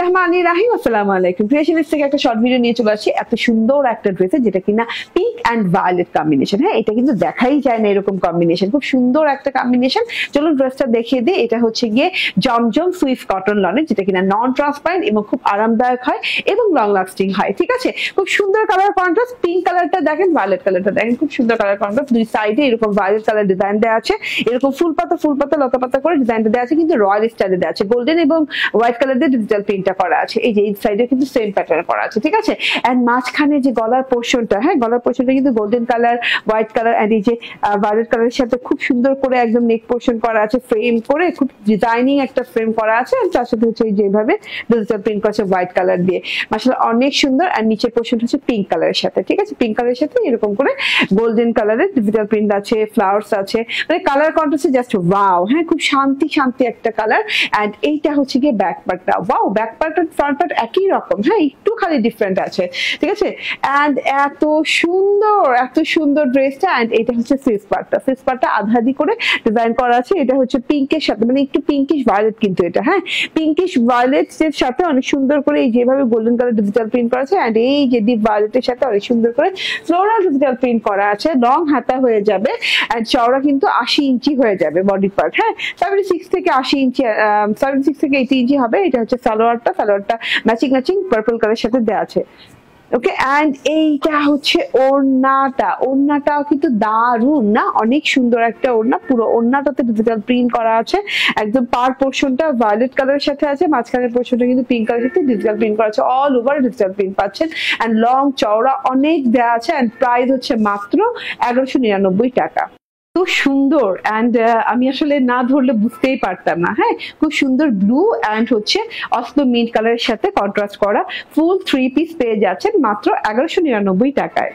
বিসমিল্লাহির রহমানির রহিম। আসসালামু আলাইকুম। ক্রিয়েশনিস্ট থেকে একটা শর্ট ভিডিও নিয়ে চলে আসছি এত সুন্দর একটা ড্রেসে, যেটা কিনা পিঙ্ক অ্যান্ড ভায়োলেট কম্বিনেশন। হ্যাঁ, এটা কিন্তু দেখাই যায় না এরকম কম্বিনেশন, খুব সুন্দর একটা কম্বিনেশন। চলুন ড্রেসটা দেখিয়ে দিই। এটা হচ্ছে গিয়ে জমজম সুইফট কটন লনের, যেটা কিনা নন ট্রান্সপারেন্ট এবং খুব আরামদায়ক হয় এবং লং লাস্টিং হয়। ঠিক আছে, খুব সুন্দর কালার কন্ট্রাস্ট। পিঙ্ক কালারটা দেখেন, ভায়োলেট কালারটা দেখেন, খুব সুন্দর কালার কন্ট্রাস্ট। দুই সাইডে এরকম ভায়োলেট কালার ডিজাইন দেওয়া আছে, এরকম ফুল পাতা লতা পাতা করে ডিজাইনটা দেওয়া আছে, কিন্তু রয়্যাল স্টাইলে দেওয়া আছে। গোল্ডেন এবং হোয়াইট কালার দিয়ে ডিজিটাল প্রিন্টটা করা আছে। এই যে এই সাইডে কিন্তু সেম প্যাটার্ন করা আছে। ঠিক আছে, এন্ড মাঝখানে যে গলার পোর্শনটা, হ্যাঁ গলার পোর্শনটা কিন্তু golden colour, white colour and এই যে ভায়োলেট কালারের সাথে খুব সুন্দর করে একদম নেক পোর্শন করা আছে, ফ্রেম করে খুব ডিজাইনিং একটা ফ্রেম করা আছে। আর তার সাথে হচ্ছে যেভাবে ডিজিটাল প্রিন্ট করা আছে হোয়াইট কালার দিয়ে, মাশাআল্লাহ অনেক সুন্দর। আর নিচের পোর্শনটা হচ্ছে পিঙ্ক কালারের সাথে। ঠিক আছে, পিঙ্ক কালারের সাথে এরকম করে গোল্ডেন কালারের ডিজিটাল প্রিন্ট আছে, ফ্লাওয়ার্স আছে, মানে কালার কন্ট্রাস্ট জাস্ট ওয়াও। হ্যাঁ, খুব শান্তি একটা কালার। এন্ড এইটা হচ্ছে গিয়ে ব্যাক পার্টটা, ওয়াও ব্যাক পার্ট আর ফ্রন্ট পার্ট একই রকম, হ্যাঁ একটু খালি ডিফারেন্ট আছে। ঠিক আছে, এন্ড এত সুন্দর ড্রেসটা। এন্ড এটা হচ্ছে ফেস পার্টটা আধাদি করে ডিজাইন করা আছে। এটা হচ্ছে পিঙ্কের সাথে, মানে একটু পিঙ্কিশ ভায়োলেট, কিন্তু এটা হ্যাঁ পিঙ্কিশ ভায়োলেট এর সাথে অনেক সুন্দর করে এই যেভাবে গোল্ডেন কালার ডিজিটাল প্রিন্ট করা আছে। এন্ড এই যে ডিপ ভায়োলেটের সাথে অনেক সুন্দর করে ফ্লোরাল ডিজিটাল প্রিন্ট করা আছে। লং হাতা হয়ে যাবে এন্ড চওড়া কিন্তু 80 ইঞ্চি হয়ে যাবে বডি পার্ট। হ্যাঁ, 76 থেকে 80 ইঞ্চি, 76 থেকে 80 ইঞ্চি হবে। এটা হচ্ছে সালোয়ারটা ম্যাচিং পার্পল কালারের সাথে দেওয়া আছে। ওকে, এন্ড এইটা হচ্ছে ওড়নাটাও কিন্তু দারুণ না, অনেক সুন্দর একটা ওড়না। পুরো ওড়নাটাতে ডিজিটাল প্রিন্ট করা আছে। একদম পার পোর্শনটা ভায়োলেট কালারের সাথে আছে, মাঝখানের পোর্শনটা কিন্তু পিঙ্ক কালারের সাথে ডিজিটাল প্রিন্ট করা আছে। অল ওভার ডিজিটাল প্রিন্ট পাচ্ছেন। এন্ড লং চওড়া অনেক দেওয়া আছে। এন্ড প্রাইস হচ্ছে মাত্র 1199 টাকা। তো সুন্দর। এন্ড আমি আসলে না ধরলে বুঝতেই পারতাম না। হ্যাঁ, খুব সুন্দর ব্লু এন্ড হচ্ছে অসলো মিন্ট কালারের সাথে কন্ট্রাস্ট করা ফুল 3 পিস পেয়ে যাচ্ছেন মাত্র 1199 টাকায়।